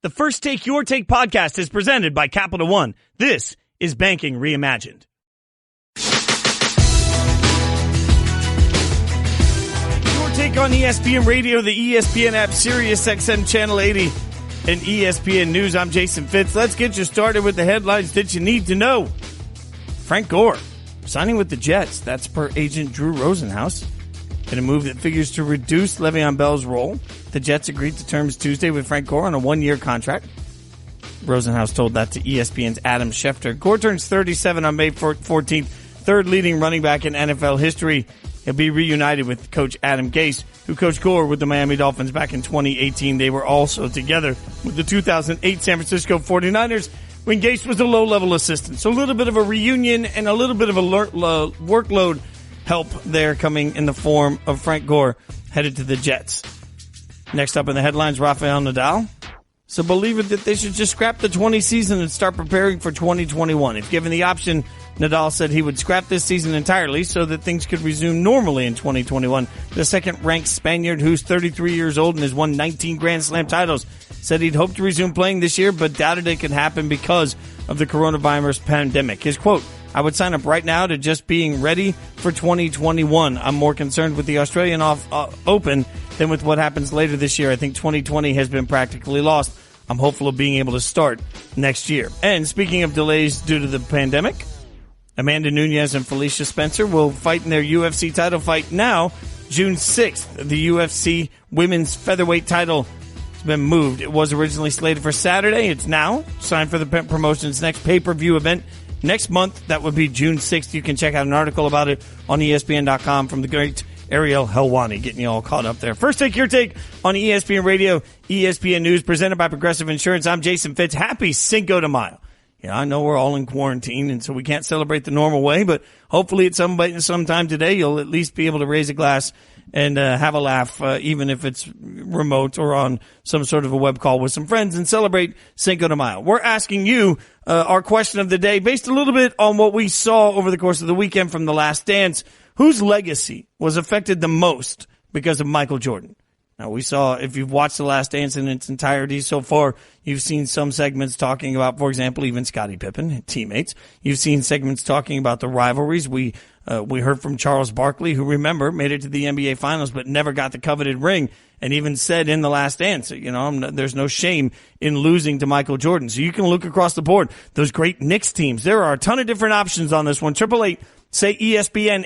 The First Take Your Take podcast is presented by Capital One. This is Banking Reimagined. Your take on ESPN Radio, the ESPN app, Sirius XM Channel 80, and ESPN News. I'm Jason Fitz. Let's get you started with the headlines that you need to know. Frank Gore signing with the Jets. That's per agent Drew Rosenhaus. In a move that figures to reduce Le'Veon Bell's role, the Jets agreed to terms Tuesday with Frank Gore on a one-year contract. Rosenhaus told that to ESPN's Adam Schefter. Gore turns 37 on May 14th, third leading running back in NFL history. He'll be reunited with coach Adam Gase, who coached Gore with the Miami Dolphins back in 2018. They were also together with the 2008 San Francisco 49ers when Gase was a low-level assistant. So a little bit of a reunion and a little bit of a workload help there coming in the form of Frank Gore headed to the Jets. Next up in the headlines, Rafael Nadal. So believe it that they should just scrap the 20 season and start preparing for 2021. If given the option, Nadal said he would scrap this season entirely so that things could resume normally in 2021. The second-ranked Spaniard, who's 33 years old and has won 19 Grand Slam titles, said he'd hoped to resume playing this year, but doubted it could happen because of the coronavirus pandemic. His quote, "I would sign up right now to just being ready for 2021. I'm more concerned with the Australian Open than with what happens later this year. I think 2020 has been practically lost. I'm hopeful of being able to start next year." And speaking of delays due to the pandemic, Amanda Nunes and Felicia Spencer will fight in their UFC title fight now, June 6th. The UFC women's featherweight title has been moved. It was originally slated for Saturday. It's now signed for the promotion's next pay-per-view event next month. That would be June 6th. You can check out an article about it on ESPN.com from the great Ariel Helwani, getting you all caught up there. First Take Your Take on ESPN Radio, ESPN News, presented by Progressive Insurance. I'm Jason Fitz. Happy Cinco de Mayo. I know we're all in quarantine, and so we can't celebrate the normal way, but hopefully at some time today, you'll at least be able to raise a glass and have a laugh, even if it's remote or on some sort of a web call with some friends, and celebrate Cinco de Mayo. We're asking you our question of the day based a little bit on what we saw over the course of the weekend from The Last Dance. Whose legacy was affected the most because of Michael Jordan? Now, we saw, if you've watched The Last Dance in its entirety so far, you've seen some segments talking about, for example, even Scottie Pippen, teammates. You've seen segments talking about the rivalries. We heard from Charles Barkley, who, remember, made it to the NBA Finals but never got the coveted ring, and even said in The Last Dance, there's no shame in losing to Michael Jordan. So you can look across the board. Those great Knicks teams. There are a ton of different options on this one. 888 say ESPN,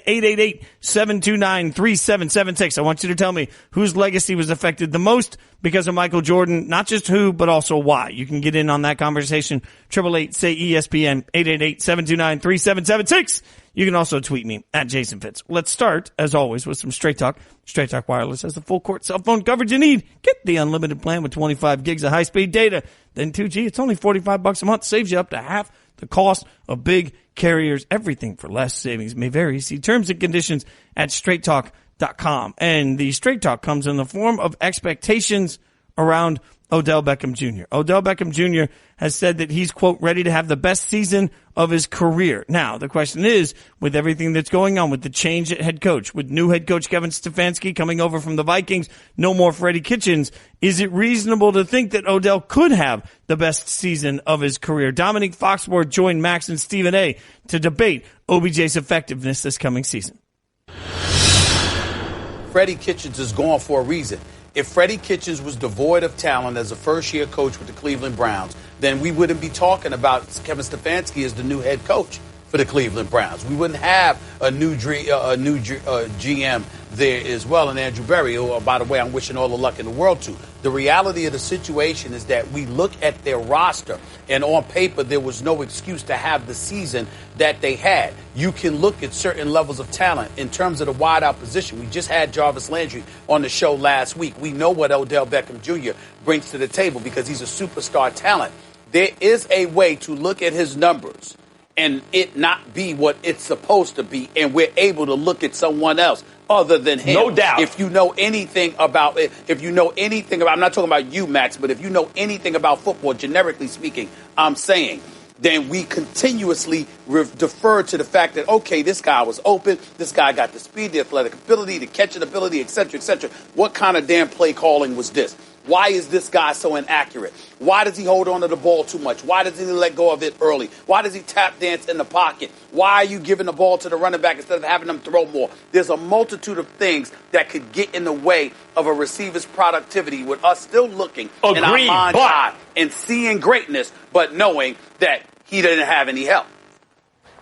888-729-3776. I want you to tell me whose legacy was affected the most because of Michael Jordan, not just who, but also why. You can get in on that conversation. 888 say ESPN, 888-729-3776. You can also tweet me at Jason Fitz. Let's start, as always, with some Straight Talk. Straight Talk Wireless has the full court cell phone coverage you need. Get the unlimited plan with 25 gigs of high-speed data. Then 2G, it's only $45 a month. Saves you up to half the cost of big carriers. Everything for less. Savings may vary. See terms and conditions at straighttalk.com. And the Straight Talk comes in the form of expectations around Odell Beckham Jr. Odell Beckham Jr. has said that he's, quote, ready to have the best season of his career. Now, the question is, with everything that's going on, with the change at head coach, with new head coach Kevin Stefanski coming over from the Vikings, no more Freddie Kitchens, is it reasonable to think that Odell could have the best season of his career? Dominique Foxworth joined Max and Stephen A. to debate OBJ's effectiveness this coming season. Freddie Kitchens is gone for a reason. If Freddie Kitchens was devoid of talent as a first-year coach with the Cleveland Browns, then we wouldn't be talking about Kevin Stefanski as the new head coach for the Cleveland Browns. We wouldn't have a new GM there as well, and Andrew Berry, who, by the way, I'm wishing all the luck in the world to. The reality of the situation is that we look at their roster, and on paper, there was no excuse to have the season that they had. You can look at certain levels of talent in terms of the wide-out position. We just had Jarvis Landry on the show last week. We know what Odell Beckham Jr. brings to the table because he's a superstar talent. There is a way to look at his numbers and it not be what it's supposed to be, and we're able to look at someone else other than him. No doubt. If you know anything about it, I'm not talking about you, Max, but if you know anything about football, generically speaking, I'm saying, then we continuously defer to the fact that, okay, this guy was open, this guy got the speed, the athletic ability, the catching ability, et cetera, et cetera. What kind of damn play calling was this? Why is this guy so inaccurate? Why does he hold on to the ball too much? Why does he let go of it early? Why does he tap dance in the pocket? Why are you giving the ball to the running back instead of having them throw more? There's a multitude of things that could get in the way of a receiver's productivity with us still looking in our mind's eye and seeing greatness, but knowing that he didn't have any help.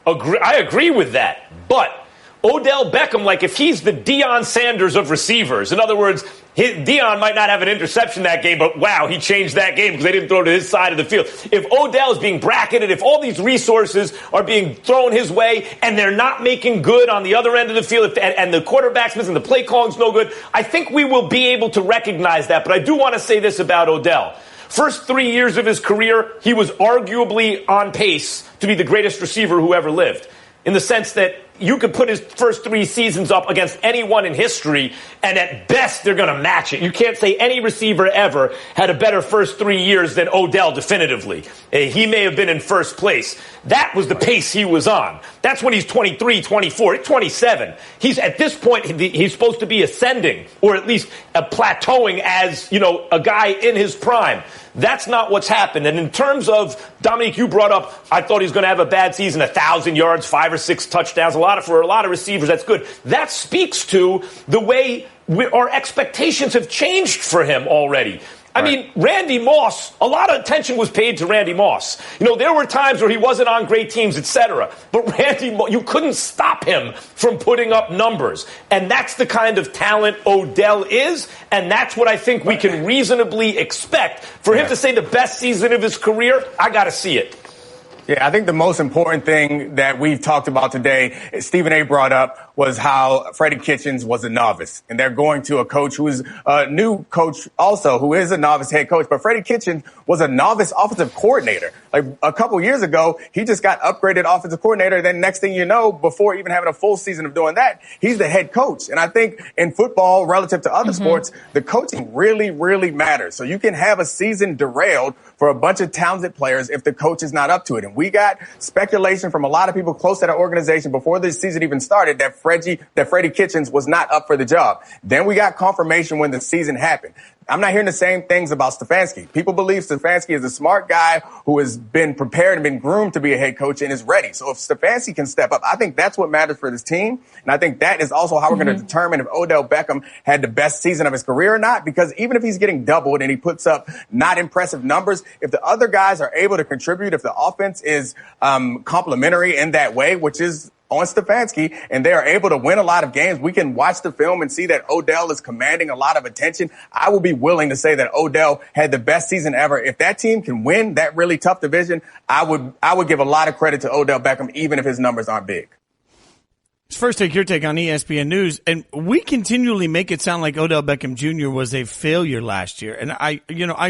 I agree with that, but Odell Beckham, like if he's the Deion Sanders of receivers, in other words, Deion might not have an interception that game, but wow, he changed that game because they didn't throw to his side of the field. If Odell is being bracketed, if all these resources are being thrown his way and they're not making good on the other end of the field and the quarterback's missing, the play calling's no good, I think we will be able to recognize that. But I do want to say this about Odell. First 3 years of his career, he was arguably on pace to be the greatest receiver who ever lived, in the sense that you could put his first 3 seasons up against anyone in history, and at best, they're going to match it. You can't say any receiver ever had a better first 3 years than Odell definitively. He may have been in first place. That was the pace he was on. That's when he's 23, 24, 27. He's at this point, he's supposed to be ascending, or at least plateauing as, a guy in his prime. That's not what's happened. And in terms of, Dominique, you brought up, I thought he was going to have a bad season, 1,000 yards, 5 or 6 touchdowns, for a lot of receivers. That's good. That speaks to the way our expectations have changed for him already. I mean, Randy Moss, a lot of attention was paid to Randy Moss. There were times where he wasn't on great teams, etc. But Randy Moss, you couldn't stop him from putting up numbers. And that's the kind of talent Odell is. And that's what I think we can reasonably expect. For him to say the best season of his career, I got to see it. Yeah, I think the most important thing that we've talked about today, Stephen A. brought up, was how Freddie Kitchens was a novice. And they're going to a coach who is a new coach also, who is a novice head coach. But Freddie Kitchens was a novice offensive coordinator. Like a couple years ago, he just got upgraded offensive coordinator. Then next thing you know, before even having a full season of doing that, he's the head coach. And I think in football, relative to other sports, the coaching really, really matters. So you can have a season derailed for a bunch of talented players if the coach is not up to it. And we got speculation from a lot of people close to that organization before this season even started that Freddie Kitchens was not up for the job. Then we got confirmation when the season happened. I'm not hearing the same things about Stefanski. People believe Stefanski is a smart guy who has been prepared and been groomed to be a head coach and is ready. So if Stefanski can step up, I think that's what matters for this team. And I think that is also how we're going to determine if Odell Beckham had the best season of his career or not. Because even if he's getting doubled and he puts up not impressive numbers, if the other guys are able to contribute, if the offense is complementary in that way, which is on Stefanski, and they are able to win a lot of games, we can watch the film and see that Odell is commanding a lot of attention. I will be willing to say that Odell had the best season ever. If that team can win that really tough division, I would give a lot of credit to Odell Beckham, even if his numbers aren't big. First Take, your take on ESPN News, and we continually make it sound like Odell Beckham Jr. was a failure last year. And I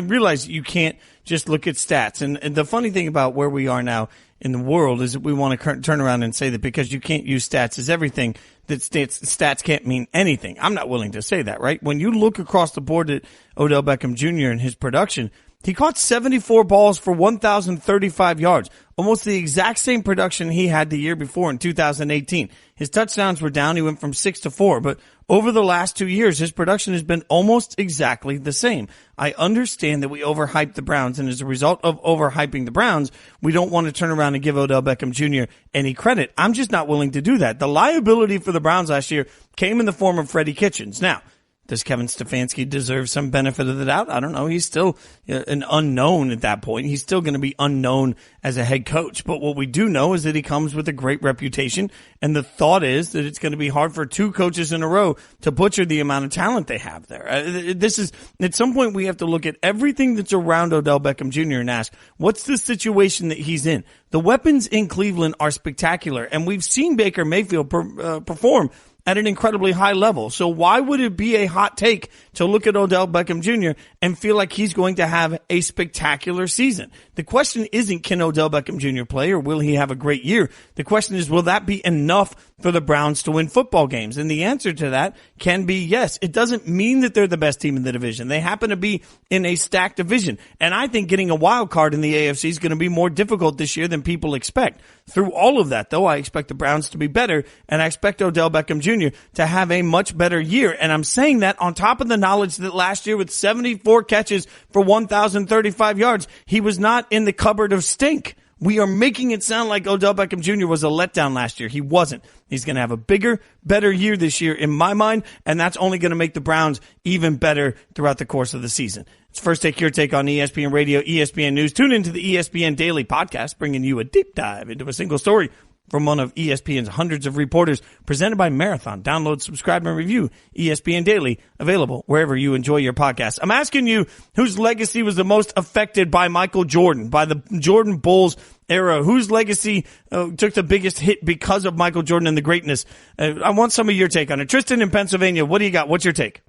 realize you can't just look at stats. And the funny thing about where we are now in the world is that we want to turn around and say that because you can't use stats as everything, that stats can't mean anything. I'm not willing to say that, right? When you look across the board at Odell Beckham Jr. and his production, he caught 74 balls for 1,035 yards, almost the exact same production he had the year before in 2018. His touchdowns were down. He went from 6 to 4, but over the last 2 years, his production has been almost exactly the same. I understand that we overhyped the Browns, and as a result of overhyping the Browns, we don't want to turn around and give Odell Beckham Jr. any credit. I'm just not willing to do that. The liability for the Browns last year came in the form of Freddie Kitchens. Now, does Kevin Stefanski deserve some benefit of the doubt? I don't know. He's still an unknown at that point. He's still going to be unknown as a head coach. But what we do know is that he comes with a great reputation. And the thought is that it's going to be hard for 2 coaches in a row to butcher the amount of talent they have there. This is, at some point, we have to look at everything that's around Odell Beckham Jr. and ask, what's the situation that he's in? The weapons in Cleveland are spectacular. And we've seen Baker Mayfield perform at an incredibly high level. So why would it be a hot take to look at Odell Beckham Jr. and feel like he's going to have a spectacular season? The question isn't, can Odell Beckham Jr. play or will he have a great year? The question is, will that be enough for the Browns to win football games? And the answer to that can be yes. It doesn't mean that they're the best team in the division. They happen to be in a stacked division. And I think getting a wild card in the AFC is going to be more difficult this year than people expect. Through all of that, though, I expect the Browns to be better, and I expect Odell Beckham Jr. to have a much better year. And I'm saying that on top of the acknowledged that last year with 74 catches for 1,035 yards, he was not in the cupboard of stink. We are making it sound like Odell Beckham Jr. was a letdown last year. He wasn't. He's going to have a bigger, better year this year in my mind, and that's only going to make the Browns even better throughout the course of the season. It's First Take, Your Take on ESPN Radio, ESPN News. Tune into the ESPN Daily Podcast, bringing you a deep dive into a single story from one of ESPN's hundreds of reporters, presented by Marathon. Download, subscribe, and review ESPN Daily, available wherever you enjoy your podcast. I'm asking you whose legacy was the most affected by Michael Jordan, by the Jordan Bulls era. Whose legacy took the biggest hit because of Michael Jordan and the greatness? I want some of your take on it. Tristan in Pennsylvania, what do you got? What's your take?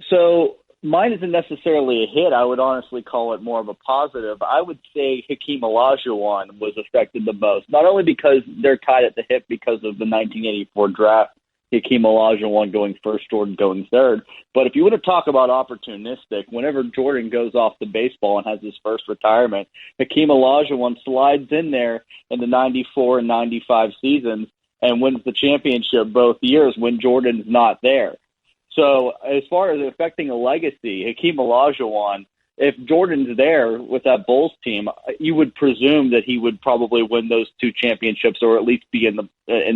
So mine isn't necessarily a hit. I would honestly call it more of a positive. I would say Hakeem Olajuwon was affected the most, not only because they're tied at the hip because of the 1984 draft, Hakeem Olajuwon going first, Jordan going third. But if you want to talk about opportunistic, whenever Jordan goes off the baseball and has his first retirement, Hakeem Olajuwon slides in there in the 94 and 95 seasons and wins the championship both years when Jordan's not there. So as far as affecting a legacy, Hakeem Olajuwon, if Jordan's there with that Bulls team, you would presume that he would probably win those two championships, or at least be in the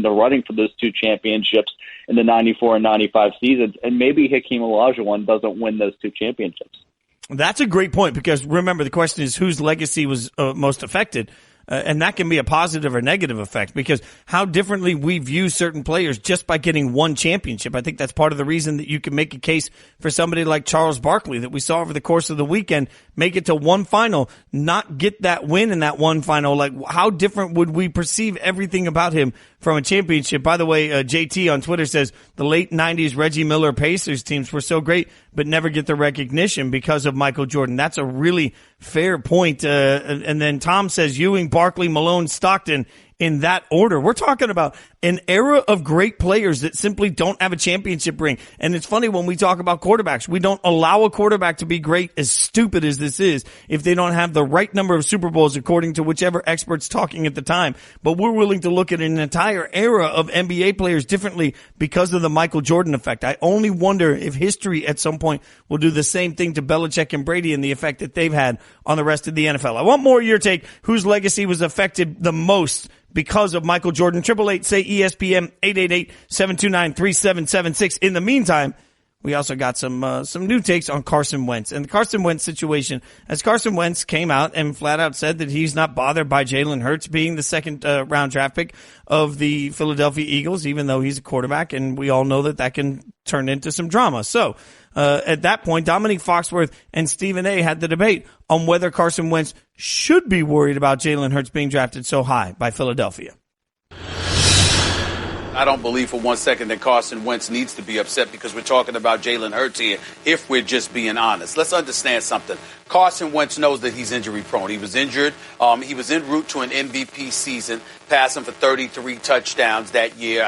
running for those two championships in the 94 and 95 seasons. And maybe Hakeem Olajuwon doesn't win those two championships. That's a great point, because remember, the question is whose legacy was most affected. And that can be a positive or negative effect, because how differently we view certain players just by getting one championship. I think that's part of the reason that you can make a case for somebody like Charles Barkley that we saw over the course of the weekend, make it to one final, not get that win in that one final. Like, how different would we perceive everything about him from a championship? By the way, JT on Twitter says the late 90s Reggie Miller Pacers teams were so great, but never get the recognition because of Michael Jordan. That's a really fair point. And then Tom says Ewing, Barkley, Malone, Stockton, in that order. We're talking about an era of great players that simply don't have a championship ring. And it's funny when we talk about quarterbacks, we don't allow a quarterback to be great, as stupid as this is, if they don't have the right number of Super Bowls according to whichever expert's talking at the time. But we're willing to look at an entire era of NBA players differently because of the Michael Jordan effect. I only wonder if history at some point will do the same thing to Belichick and Brady and the effect that they've had on the rest of the NFL. I want more of your take. Whose legacy was affected the most because of Michael Jordan? 888 say ESPN, 888-729-3776. In the meantime, we also got some new takes on Carson Wentz and the Carson Wentz situation, as Carson Wentz came out and flat out said that he's not bothered by Jalen Hurts being the second round draft pick of the Philadelphia Eagles, even though he's a quarterback, and we all know that can turn into some drama. So at that point, Dominique Foxworth and Stephen A. had the debate on whether Carson Wentz should be worried about Jalen Hurts being drafted so high by Philadelphia. I don't believe for one second that Carson Wentz needs to be upset because we're talking about Jalen Hurts here, if we're just being honest. Let's understand something. Carson Wentz knows that he's injury prone. He was injured. He was en route to an MVP season, passing for 33 touchdowns that year,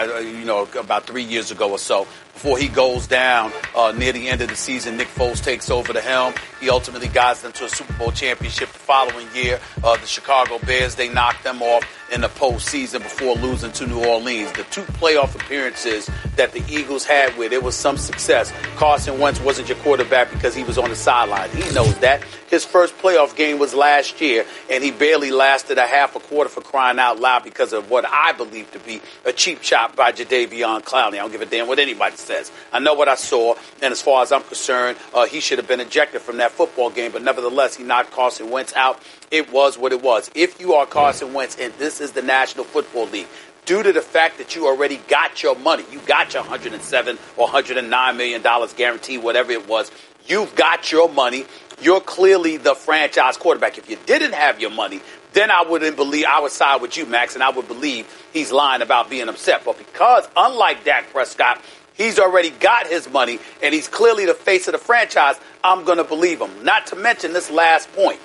about 3 years ago or so. Before he goes down near the end of the season, Nick Foles takes over the helm. He ultimately guides them to a Super Bowl championship the following year. The Chicago Bears, they knocked them off in the postseason before losing to New Orleans. The two playoff appearances that the Eagles had where there was some success, Carson Wentz wasn't your quarterback because he was on the sideline. He knows that. His first playoff game was last year, and he barely lasted a half a quarter, for crying out loud, because of what I believe to be a cheap shot by Jadeveon Clowney. I don't give a damn what anybody says. I know what I saw, and as far as I'm concerned, he should have been ejected from that football game, but nevertheless, he knocked Carson Wentz out. It was what it was. If you are Carson Wentz, and this is the National Football League, due to the fact that you already got your money, you got your $107 or $109 million guaranteed, whatever it was, you've got your money. You're clearly the franchise quarterback. If you didn't have your money, then I would side with you, Max, and I would believe he's lying about being upset. But because, unlike Dak Prescott, he's already got his money and he's clearly the face of the franchise, I'm going to believe him. Not to mention this last point.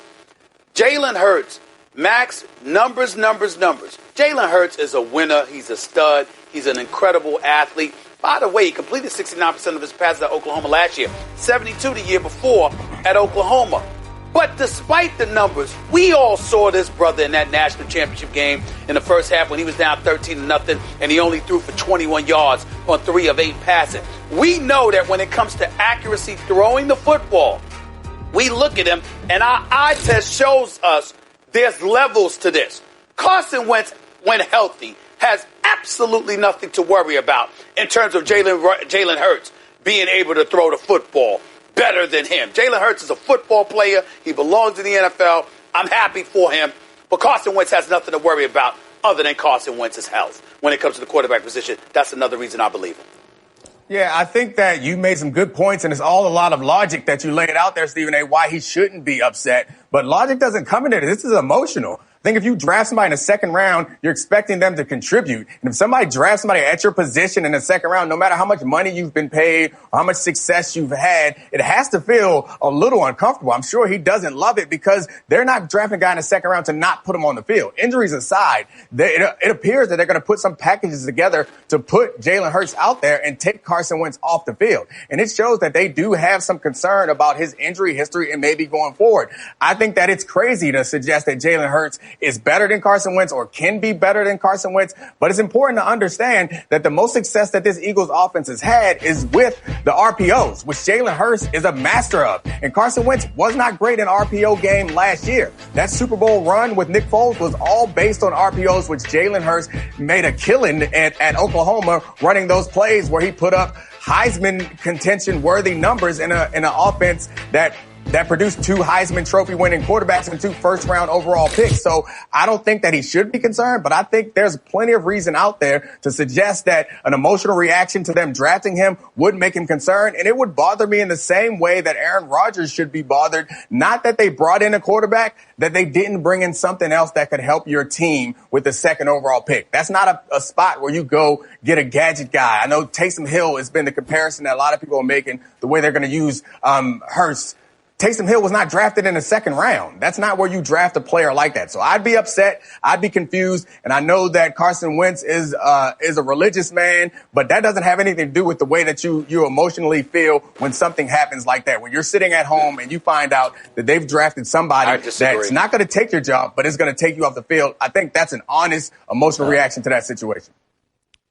Jalen Hurts, Max, numbers. Jalen Hurts is a winner. He's a stud. He's an incredible athlete. By the way, he completed 69% of his passes at Oklahoma last year, 72 the year before at Oklahoma. But despite the numbers, we all saw this brother in that national championship game in the first half when he was down 13-0 and he only threw for 21 yards on 3 of 8 passing. We know that when it comes to accuracy throwing the football, we look at him and our eye test shows us there's levels to this. Carson Wentz, when healthy, has absolutely nothing to worry about in terms of Jalen Hurts being able to throw the football better than him. Jalen Hurts is a football player. He belongs in the NFL. I'm happy for him. But Carson Wentz has nothing to worry about other than Carson Wentz's health. When it comes to the quarterback position, that's another reason I believe him. Yeah, I think that you made some good points, and it's all a lot of logic that you laid out there, Stephen A., why he shouldn't be upset. But logic doesn't come into this. This is emotional. I think if you draft somebody in the second round, you're expecting them to contribute. And if somebody drafts somebody at your position in the second round, no matter how much money you've been paid or how much success you've had, it has to feel a little uncomfortable. I'm sure he doesn't love it because they're not drafting a guy in the second round to not put him on the field. Injuries aside, it appears that they're going to put some packages together to put Jalen Hurts out there and take Carson Wentz off the field. And it shows that they do have some concern about his injury history and maybe going forward. I think that it's crazy to suggest that Jalen Hurts is better than Carson Wentz or can be better than Carson Wentz. But it's important to understand that the most success that this Eagles offense has had is with the RPOs, which Jalen Hurts is a master of. And Carson Wentz was not great in RPO game last year. That Super Bowl run with Nick Foles was all based on RPOs, which Jalen Hurts made a killing at Oklahoma running those plays where he put up Heisman contention worthy numbers in an offense that produced 2 Heisman Trophy winning quarterbacks and 2 first-round overall picks. So I don't think that he should be concerned, but I think there's plenty of reason out there to suggest that an emotional reaction to them drafting him would make him concerned. And it would bother me in the same way that Aaron Rodgers should be bothered. Not that they brought in a quarterback, that they didn't bring in something else that could help your team with the 2nd overall pick. That's not a spot where you go get a gadget guy. I know Taysom Hill has been the comparison that a lot of people are making, the way they're going to use Hurts. Taysom Hill was not drafted in the 2nd round. That's not where you draft a player like that. So I'd be upset. I'd be confused. And I know that Carson Wentz is a religious man, but that doesn't have anything to do with the way that you emotionally feel when something happens like that. When you're sitting at home and you find out that they've drafted somebody that's not going to take your job, but is going to take you off the field, I think that's an honest emotional reaction to that situation.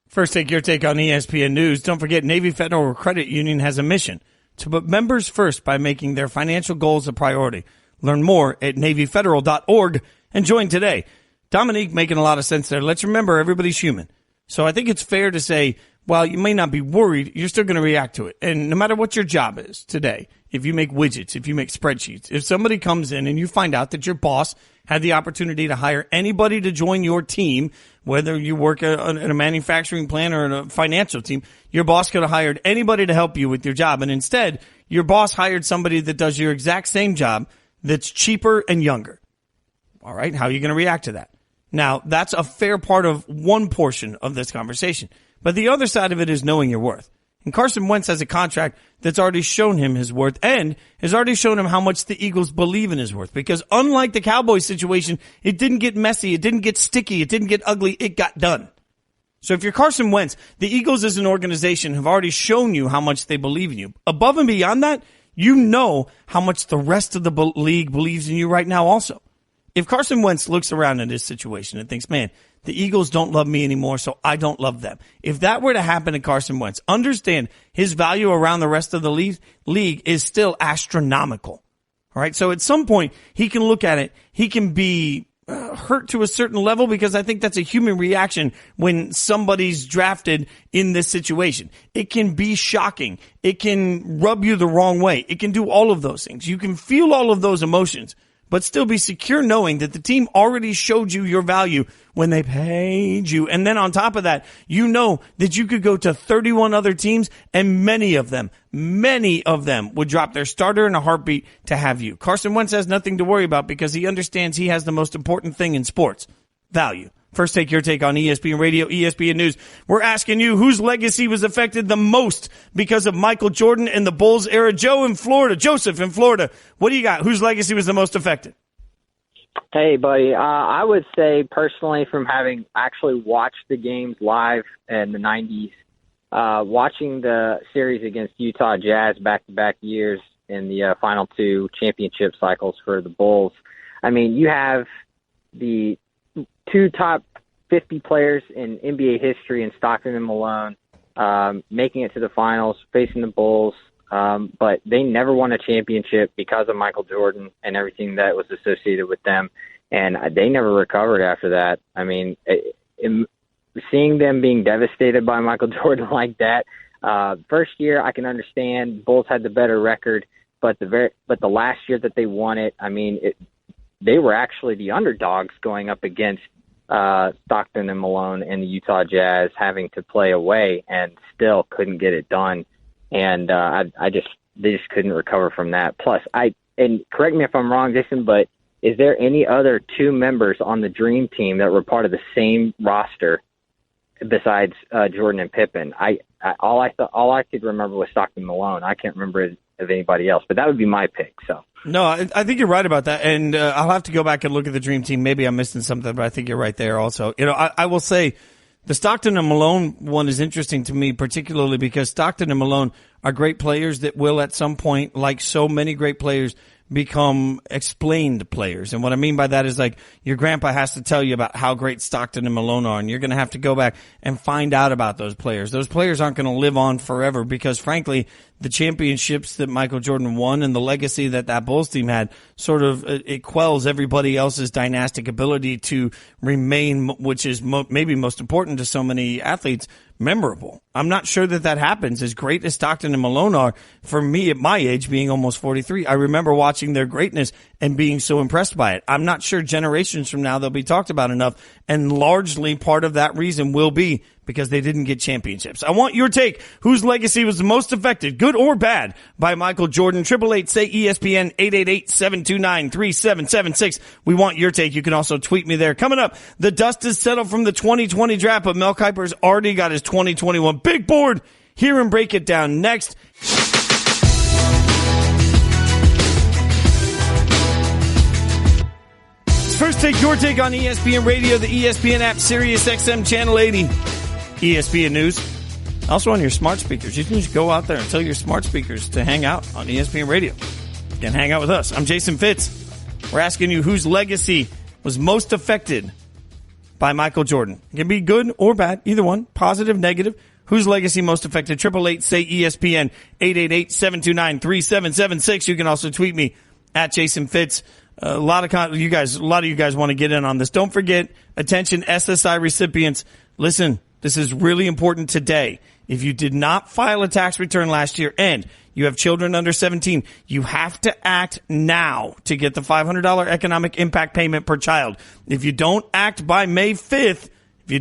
First, take your take on ESPN News. Don't forget, Navy Federal Credit Union has a mission to put members first by making their financial goals a priority. Learn more at NavyFederal.org and join today. Dominique making a lot of sense there. Let's remember, everybody's human. So I think it's fair to say, while you may not be worried, you're still going to react to it. And no matter what your job is today, if you make widgets, if you make spreadsheets, if somebody comes in and you find out that your boss had the opportunity to hire anybody to join your team, whether you work in a manufacturing plant or in a financial team, your boss could have hired anybody to help you with your job. And instead, your boss hired somebody that does your exact same job that's cheaper and younger. All right, how are you going to react to that? Now, that's a fair part of one portion of this conversation. But the other side of it is knowing your worth. And Carson Wentz has a contract that's already shown him his worth and has already shown him how much the Eagles believe in his worth. Because unlike the Cowboys situation, it didn't get messy, it didn't get sticky, it didn't get ugly, it got done. So if you're Carson Wentz, the Eagles as an organization have already shown you how much they believe in you. Above and beyond that, you know how much the rest of the league believes in you right now also. If Carson Wentz looks around in this situation and thinks, man, the Eagles don't love me anymore, so I don't love them. If that were to happen to Carson Wentz, understand his value around the rest of the league is still astronomical. All right, so at some point, he can look at it. He can be hurt to a certain level because I think that's a human reaction when somebody's drafted in this situation. It can be shocking. It can rub you the wrong way. It can do all of those things. You can feel all of those emotions, but still be secure knowing that the team already showed you your value when they paid you. And then on top of that, you know that you could go to 31 other teams and many of them would drop their starter in a heartbeat to have you. Carson Wentz has nothing to worry about because he understands he has the most important thing in sports, value. First, take your take on ESPN Radio, ESPN News. We're asking you whose legacy was affected the most because of Michael Jordan and the Bulls era. Joseph in Florida, what do you got? Whose legacy was the most affected? Hey, buddy. I would say personally, from having actually watched the games live in the 90s, watching the series against Utah Jazz back-to-back years in the final two championship cycles for the Bulls. I mean, you have the two top 50 players in NBA history in Stockton and Malone making it to the finals, facing the Bulls, but they never won a championship because of Michael Jordan and everything that was associated with them, and they never recovered after that. I mean, seeing them being devastated by Michael Jordan like that, first year I can understand Bulls had the better record, but the last year that they won it, I mean, they were actually the underdogs going up against Stockton and Malone and the Utah Jazz, having to play away and still couldn't get it done. And they just couldn't recover from that. Plus, and correct me if I'm wrong, Jason, but is there any other two members on the Dream Team that were part of the same roster besides Jordan and Pippen? All I could remember was Stockton Malone. I can't remember of anybody else, but that would be my pick. So. No, I think you're right about that, and I'll have to go back and look at the Dream Team. Maybe I'm missing something, but I think you're right there also. You know, I will say the Stockton and Malone one is interesting to me, particularly because Stockton and Malone are great players that will at some point, like so many great players, become explained players. And what I mean by that is, like, your grandpa has to tell you about how great Stockton and Malone are, and you're going to have to go back and find out about those players. Those players aren't going to live on forever because, frankly, the championships that Michael Jordan won and the legacy that Bulls team had sort of, it quells everybody else's dynastic ability to remain, which is maybe most important to so many athletes, memorable. I'm not sure that happens. As great as Stockton and Malone are, for me at my age, being almost 43, I remember watching their greatness and being so impressed by it. I'm not sure generations from now they'll be talked about enough, and largely part of that reason will be because they didn't get championships. I want your take. Whose legacy was the most affected, good or bad, by Michael Jordan? 888-SAY-ESPN, 888-729-3776. We want your take. You can also tweet me there. Coming up, the dust is settled from the 2020 draft, but Mel Kiper's already got his 2021 big board. Hear him break it down next. First, take your take on ESPN Radio, the ESPN app, Sirius XM Channel 80. ESPN News. Also on your smart speakers. You can just go out there and tell your smart speakers to hang out on ESPN Radio. You can hang out with us. I'm Jason Fitz. We're asking you whose legacy was most affected by Michael Jordan. It can be good or bad, either one, positive, negative. Whose legacy most affected? 888-SAY-ESPN, 888-729-3776. You can also tweet me at Jason Fitz. A lot of you guys want to get in on this. Don't forget, attention SSI recipients. Listen, this is really important today. If you did not file a tax return last year and you have children under 17, you have to act now to get the $500 economic impact payment per child. If you don't act by May 5th, you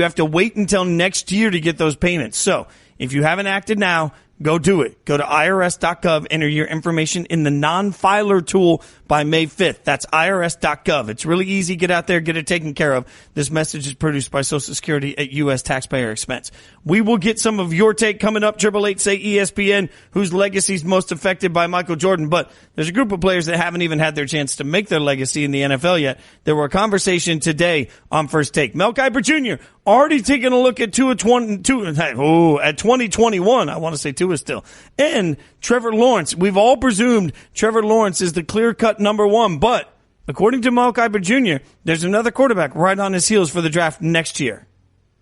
have to wait until next year to get those payments. So if you haven't acted now, go do it. Go to irs.gov, enter your information in the non-filer tool by May 5th. That's irs.gov. It's really easy. Get out there, get it taken care of. This message is produced by Social Security at U.S. taxpayer expense. We will get some of your take coming up. 888-SAY-ESPN, whose legacy is most affected by Michael Jordan. But there's a group of players that haven't even had their chance to make their legacy in the NFL yet. There were a conversation today on First Take. Mel Kiper Jr. already taking a look at 2021. I want to say Tua still. And Trevor Lawrence. We've all presumed Trevor Lawrence is the clear-cut number one, but according to Mel Kiper Jr., there's another quarterback right on his heels for the draft next year.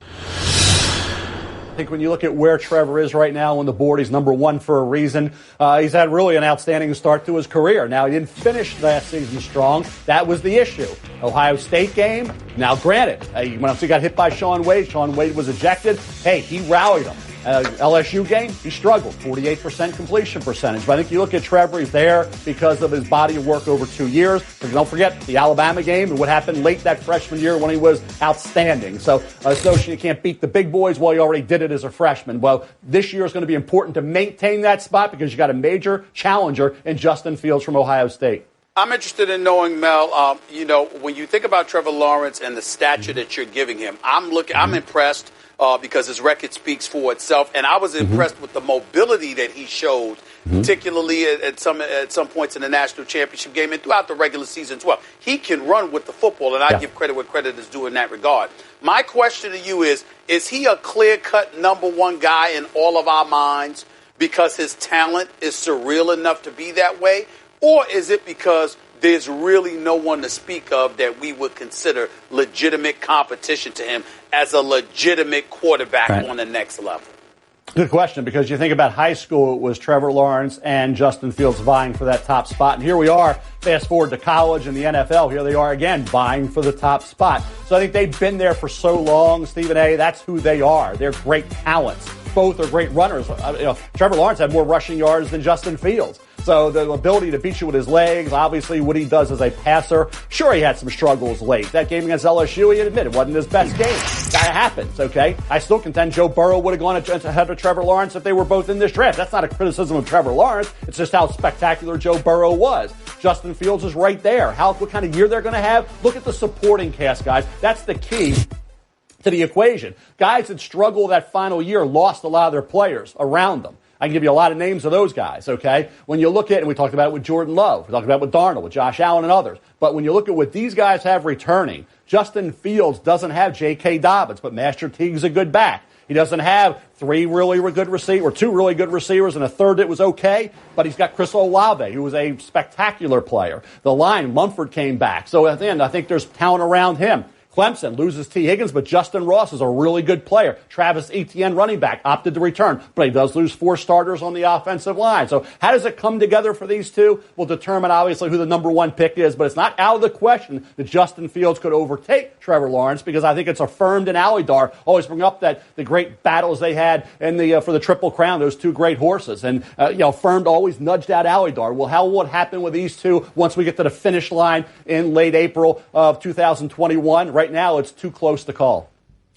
I think when you look at where Trevor is right now on the board, he's number one for a reason. He's had really an outstanding start to his career. Now, he didn't finish last season strong. That was the issue. Ohio State game, now granted, when he got hit by Sean Wade was ejected. Hey, he rallied him. LSU game, he struggled, 48% completion percentage. But I think you look at Trevor, he's there because of his body of work over 2 years. But don't forget the Alabama game and what happened late that freshman year when he was outstanding. So this notion you can't beat the big boys, well, you already did it as a freshman. Well, this year is going to be important to maintain that spot because you got a major challenger in Justin Fields from Ohio State. I'm interested in knowing, Mel, when you think about Trevor Lawrence and the stature that you're giving him, I'm impressed. Because his record speaks for itself, and I was impressed with the mobility that he showed, particularly at some points in the national championship game and throughout the regular season as well. He can run with the football, and I give credit where credit is due in that regard. My question to you is he a clear-cut number one guy in all of our minds, because his talent is surreal enough to be that way? Or is it because there's really no one to speak of that we would consider legitimate competition to him as a legitimate quarterback on the next level? Good question, because you think about high school, it was Trevor Lawrence and Justin Fields vying for that top spot. And here we are, fast forward to college and the NFL. Here they are again, vying for the top spot. So I think they've been there for so long, Stephen A. That's who they are. They're great talents. Both are great runners. Trevor Lawrence had more rushing yards than Justin Fields. So the ability to beat you with his legs, obviously what he does as a passer. Sure, he had some struggles late. That game against LSU, he admitted, wasn't his best game. That happens, okay? I still contend Joe Burrow would have gone ahead of Trevor Lawrence if they were both in this draft. That's not a criticism of Trevor Lawrence. It's just how spectacular Joe Burrow was. Justin Fields is right there. What kind of year they're going to have? Look at the supporting cast, guys. That's the key to the equation. Guys that struggle that final year lost a lot of their players around them. I can give you a lot of names of those guys, okay? When you look at, and we talked about it with Jordan Love, we talked about it with Darnold, with Josh Allen and others, but when you look at what these guys have returning, Justin Fields doesn't have J.K. Dobbins, but Master Teague's a good back. He doesn't have three really good receivers, or two really good receivers, and a third that was okay, but he's got Chris Olave, who was a spectacular player. The line, Mumford came back. So at the end, I think there's talent around him. Clemson loses T. Higgins, but Justin Ross is a really good player. Travis Etienne, running back, opted to return, but he does lose 4 starters on the offensive line. So how does it come together for these two? We'll determine, obviously, who the number 1 pick is, but it's not out of the question that Justin Fields could overtake Trevor Lawrence, because I think it's affirmed in Alydar. Always bring up that the great battles they had in for the Triple Crown, those 2 great horses. And, affirmed always nudged out Alydar. Well, how will it happen with these two once we get to the finish line in late April of 2021? Right now, it's too close to call.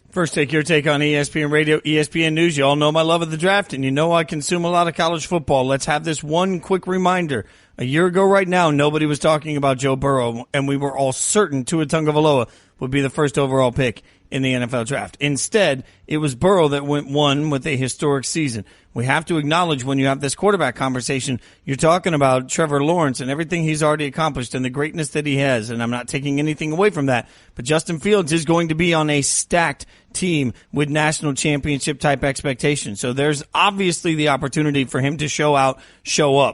First Take, your take on ESPN Radio, ESPN News. You all know my love of the draft, and you know I consume a lot of college football. Let's have this one quick reminder. A year ago right now, nobody was talking about Joe Burrow, and we were all certain Tua Tagovailoa would be the first overall pick in the NFL draft. Instead, it was Burrow that won with a historic season. We have to acknowledge, when you have this quarterback conversation, you're talking about Trevor Lawrence and everything he's already accomplished and the greatness that he has, and I'm not taking anything away from that. But Justin Fields is going to be on a stacked team with national championship type expectations. So there's obviously the opportunity for him to show up.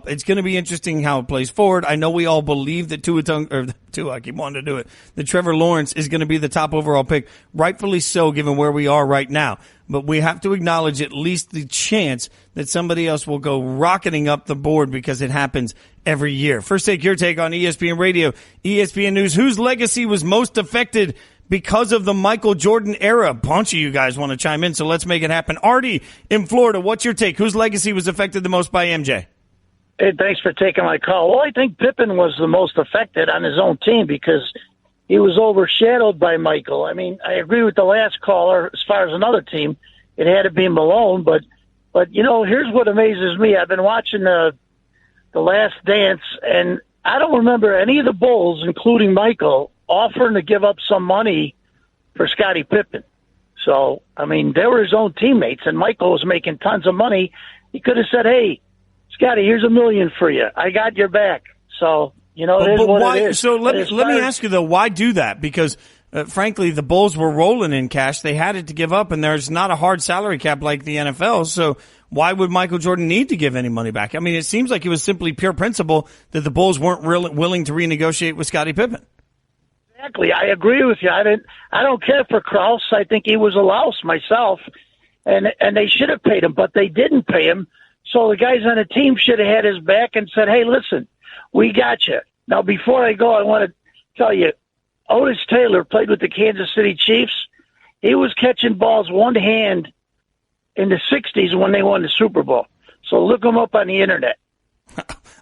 It's going to be interesting how it plays forward. I know we all believe that I keep wanting to do it, that Trevor Lawrence is going to be the top overall pick, rightfully so given where we are right now. But we have to acknowledge at least the chance that somebody else will go rocketing up the board, because it happens every year. First Take, your take on ESPN Radio, ESPN News. Whose legacy was most affected because of the Michael Jordan era? A bunch of you guys want to chime in, so let's make it happen. Artie in Florida, what's your take? Whose legacy was affected the most by MJ? Hey, thanks for taking my call. Well, I think Pippen was the most affected on his own team, because he was overshadowed by Michael. I mean, I agree with the last caller as far as another team. It had to be Malone, but here's what amazes me. I've been watching the Last Dance, and I don't remember any of the Bulls, including Michael, offering to give up some money for Scottie Pippen. So, I mean, they were his own teammates, and Michael was making tons of money. He could have said, hey, Scottie, here's $1 million for you. I got your back. So, it is what why, it is. So let me ask you, though, why do that? Because, frankly, the Bulls were rolling in cash. They had it to give up, and there's not a hard salary cap like the NFL. So why would Michael Jordan need to give any money back? I mean, it seems like it was simply pure principle that the Bulls weren't really willing to renegotiate with Scottie Pippen. Exactly. I agree with you. I don't care for Krause. I think he was a louse myself, and they should have paid him, but they didn't pay him. So the guys on the team should have had his back and said, hey, listen, we got you. Now, before I go, I want to tell you, Otis Taylor played with the Kansas City Chiefs. He was catching balls one hand in the 60s when they won the Super Bowl. So look him up on the internet.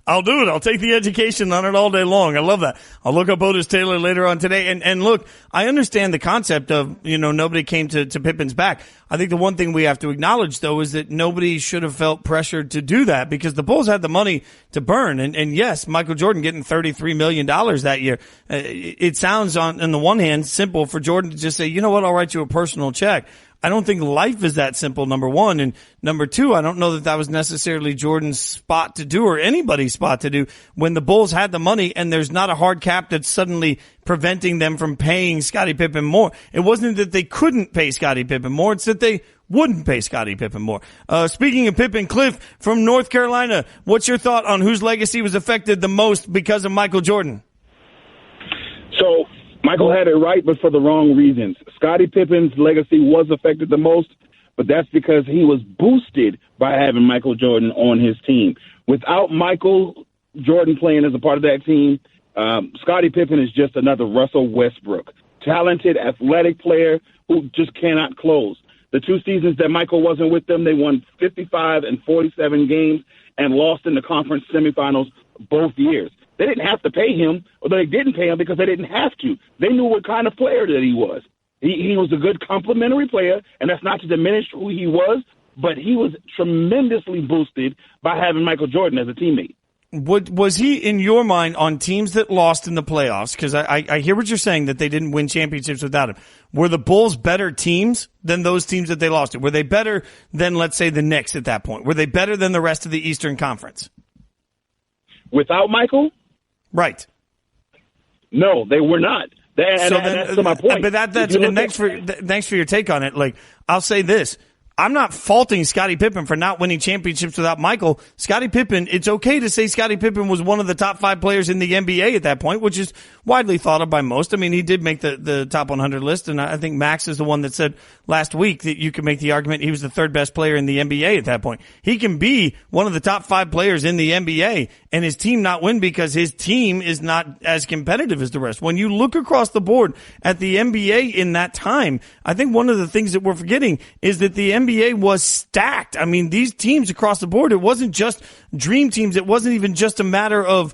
I'll do it. I'll take the education on it all day long. I love that. I'll look up Otis Taylor later on today. And look, I understand the concept of, nobody came to Pippen's back. I think the one thing we have to acknowledge, though, is that nobody should have felt pressured to do that, because the Bulls had the money to burn. And yes, Michael Jordan getting $33 million that year. It sounds on the one hand simple for Jordan to just say, you know what, I'll write you a personal check. I don't think life is that simple, number one. And number two, I don't know that was necessarily Jordan's spot to do, or anybody's spot to do, when the Bulls had the money and there's not a hard cap that's suddenly preventing them from paying Scottie Pippen more. It wasn't that they couldn't pay Scottie Pippen more. It's that they wouldn't pay Scottie Pippen more. Speaking of Pippen, Cliff from North Carolina, what's your thought on whose legacy was affected the most because of Michael Jordan? So Michael had it right, but for the wrong reasons. Scottie Pippen's legacy was affected the most, but that's because he was boosted by having Michael Jordan on his team. Without Michael Jordan playing as a part of that team, Scottie Pippen is just another Russell Westbrook, talented, athletic player who just cannot close. The 2 seasons that Michael wasn't with them, they won 55 and 47 games and lost in the conference semifinals both years. They didn't have to pay him, or they didn't pay him because they didn't have to. They knew what kind of player that he was. He was a good complementary player, and that's not to diminish who he was, but he was tremendously boosted by having Michael Jordan as a teammate. Was he, in your mind, on teams that lost in the playoffs? Because I hear what you're saying, that they didn't win championships without him. Were the Bulls better teams than those teams that they lost to? Were they better than, let's say, the Knicks at that point? Were they better than the rest of the Eastern Conference? Without Michael? Right. No, they were not. That's to my point. But thanks for your take on it. Like, I'll say this. I'm not faulting Scottie Pippen for not winning championships without Michael. Scottie Pippen, it's okay to say Scottie Pippen was one of the top 5 players in the NBA at that point, which is widely thought of by most. I mean, he did make the top 100 list, and I think Max is the one that said last week that you could make the argument he was the 3rd best player in the NBA at that point. He can be one of the top 5 players in the NBA, and his team not win because his team is not as competitive as the rest. When you look across the board at the NBA in that time, I think one of the things that we're forgetting is that the NBA was stacked. I mean, these teams across the board, it wasn't just dream teams. It wasn't even just a matter of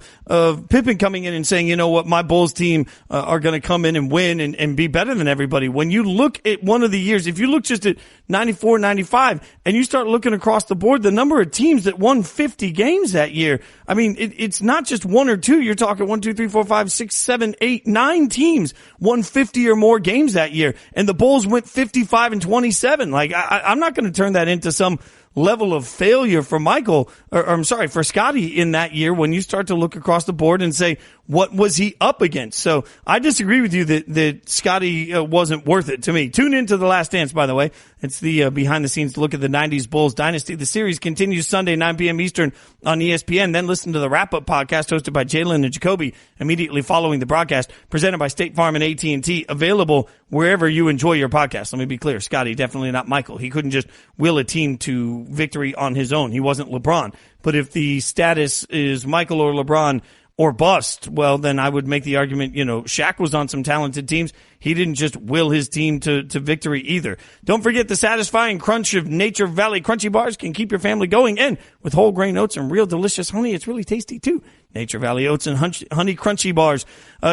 Pippen coming in and saying, you know what, my Bulls team are going to come in and win and be better than everybody. When you look at one of the years, if you look just at 94, 95, and you start looking across the board, the number of teams that won 50 games that year, I mean, it's not just 1 or 2. You're talking 1, 2, 3, 4, 5, 6, 7, 8, 9 teams won 50 or more games that year. And the Bulls went 55 and 27. Like, I'm not going to turn that into some level of failure for for Scottie in that year when you start to look across the board and say, what was he up against? So I disagree with you that Scottie wasn't worth it to me. Tune into The Last Dance, by the way. It's the behind-the-scenes look at the 90s Bulls dynasty. The series continues Sunday, 9 p.m. Eastern on ESPN. Then listen to the wrap-up podcast hosted by Jalen and Jacoby immediately following the broadcast, presented by State Farm and AT&T, available wherever you enjoy your podcast. Let me be clear. Scottie, definitely not Michael. He couldn't just will a team to victory on his own. He wasn't LeBron. But if the status is Michael or LeBron or bust, well, then I would make the argument, Shaq was on some talented teams. He didn't just will his team to victory either. Don't forget the satisfying crunch of Nature Valley Crunchy Bars can keep your family going. And with whole grain oats and real delicious honey, it's really tasty too. Nature Valley Oats and Honey Crunchy Bars.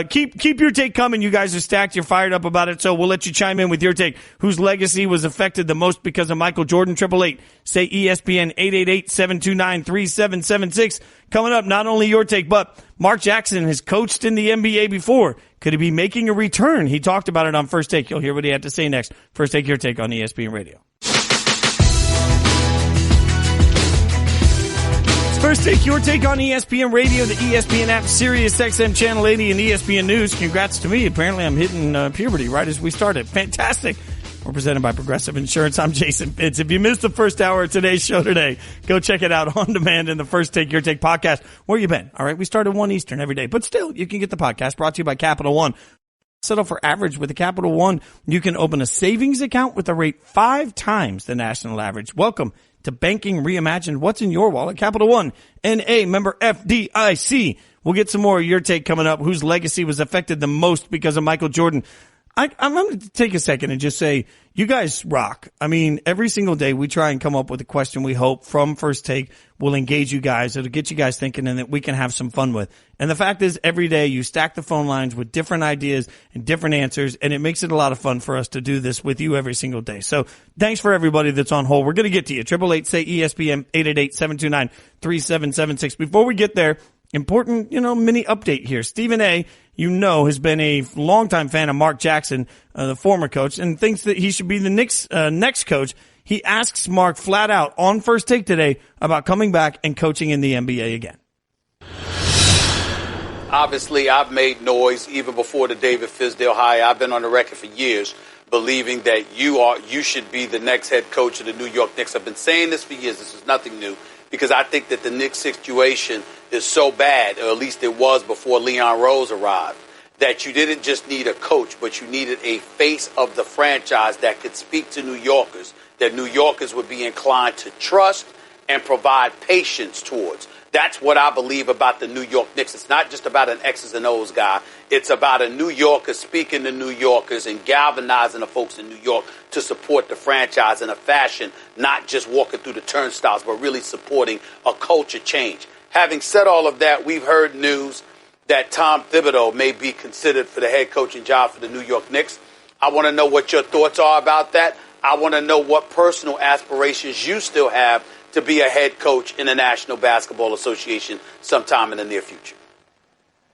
Keep your take coming. You guys are stacked. You're fired up about it. So we'll let you chime in with your take. Whose legacy was affected the most because of Michael Jordan? 888 say ESPN 888-729-3776. Coming up, not only your take, but Mark Jackson has coached in the NBA before. Could he be making a return? He talked about it on First Take. You'll hear what he had to say next. First Take, your take on ESPN Radio. First Take, your take on ESPN Radio, the ESPN app, Sirius XM Channel 80, and ESPN News. Congrats to me. Apparently I'm hitting puberty right as we started. Fantastic. We're presented by Progressive Insurance. I'm Jason Fitz. If you missed the first hour of today's show today, go check it out on demand in the First Take, Your Take podcast. Where you been? All right, we start at 1 Eastern every day. But still, you can get the podcast brought to you by Capital One. Settle for average with a Capital One. You can open a savings account with a rate 5 times the national average. Welcome to Banking Reimagined. What's in your wallet? Capital One, N.A., member FDIC. We'll get some more of your take coming up. Whose legacy was affected the most because of Michael Jordan? I'm going to take a second and just say, you guys rock. I mean, every single day we try and come up with a question we hope from First Take will engage you guys. It'll get you guys thinking and that we can have some fun with. And the fact is, every day you stack the phone lines with different ideas and different answers, and it makes it a lot of fun for us to do this with you every single day. So thanks for everybody that's on hold. We're going to get to you. 888 say ESPN 888-729-3776. Before we get there, important, mini update here. Stephen A., has been a longtime fan of Mark Jackson, the former coach, and thinks that he should be the Knicks' next coach. He asks Mark flat out on First Take today about coming back and coaching in the NBA again. Obviously, I've made noise even before the David Fizdale hire. I've been on the record for years believing that you should be the next head coach of the New York Knicks. I've been saying this for years. This is nothing new, because I think that the Knicks situation is so bad, or at least it was before Leon Rose arrived, that you didn't just need a coach, but you needed a face of the franchise that could speak to New Yorkers, that New Yorkers would be inclined to trust and provide patience towards. That's what I believe about the New York Knicks. It's not just about an X's and O's guy. It's about a New Yorker speaking to New Yorkers and galvanizing the folks in New York to support the franchise in a fashion, not just walking through the turnstiles, but really supporting a culture change. Having said all of that, we've heard news that Tom Thibodeau may be considered for the head coaching job for the New York Knicks. I want to know what your thoughts are about that. I want to know what personal aspirations you still have to be a head coach in the National Basketball Association sometime in the near future.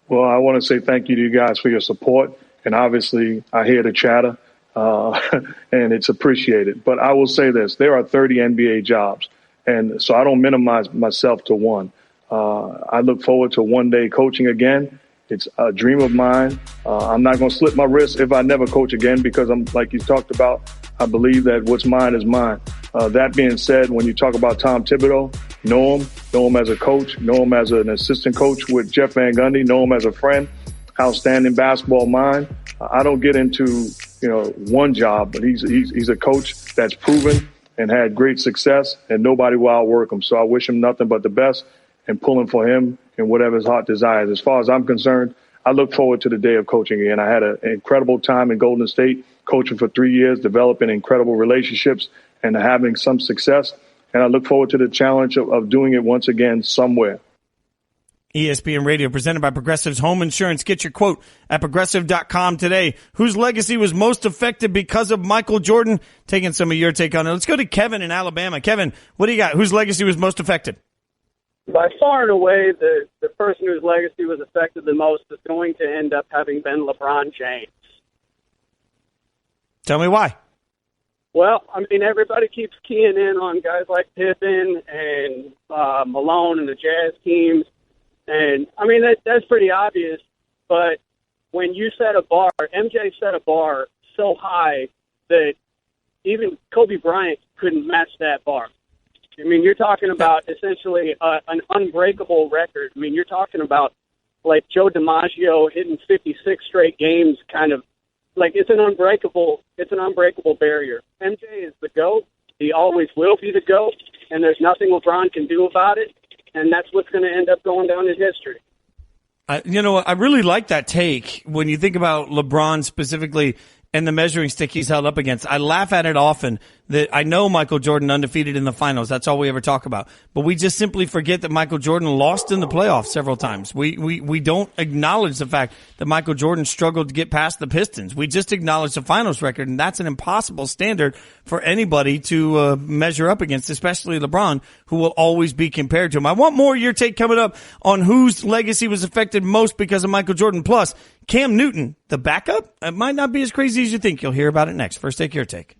Well, I want to say thank you to you guys for your support. And obviously, I hear the chatter, and it's appreciated. But I will say this. There are 30 NBA jobs, and so I don't minimize myself to one. I look forward to one day coaching again. It's a dream of mine. I'm not going to slip my wrist if I never coach again, because I'm, like you talked about, I believe that what's mine is mine. That being said, when you talk about Tom Thibodeau, know him as a coach, know him as an assistant coach with Jeff Van Gundy, know him as a friend, outstanding basketball mind. I don't get into, one job, but he's a coach that's proven and had great success, and nobody will outwork him. So I wish him nothing but the best and pulling for him and whatever his heart desires. As far as I'm concerned, I look forward to the day of coaching again. I had an incredible time in Golden State, coaching for 3 years, developing incredible relationships and having some success. And I look forward to the challenge of doing it once again somewhere. ESPN Radio, presented by Progressive's Home Insurance. Get your quote at Progressive.com today. Whose legacy was most affected because of Michael Jordan? Taking some of your take on it. Let's go to Kevin in Alabama. Kevin, what do you got? Whose legacy was most affected? By far and away, the person whose legacy was affected the most is going to end up having been LeBron James. Tell me why. Well, I mean, everybody keeps keying in on guys like Pippen and Malone and the Jazz teams. And, I mean, that's pretty obvious. But when you set a bar, MJ set a bar so high that even Kobe Bryant couldn't match that bar. I mean, you're talking about essentially an unbreakable record. I mean, you're talking about like Joe DiMaggio hitting 56 straight games, kind of like it's an unbreakable barrier. MJ is the GOAT. He always will be the GOAT, and there's nothing LeBron can do about it, and that's what's going to end up going down in history. I really like that take when you think about LeBron specifically and the measuring stick he's held up against. I laugh at it often that I know Michael Jordan undefeated in the finals. That's all we ever talk about. But we just simply forget that Michael Jordan lost in the playoffs several times. We don't acknowledge the fact that Michael Jordan struggled to get past the Pistons. We just acknowledge the finals record, and that's an impossible standard for anybody to measure up against, especially LeBron, who will always be compared to him. I want more of your take coming up on whose legacy was affected most because of Michael Jordan. Plus, Cam Newton, the backup, it might not be as crazy as you think. You'll hear about it next. First, take your take.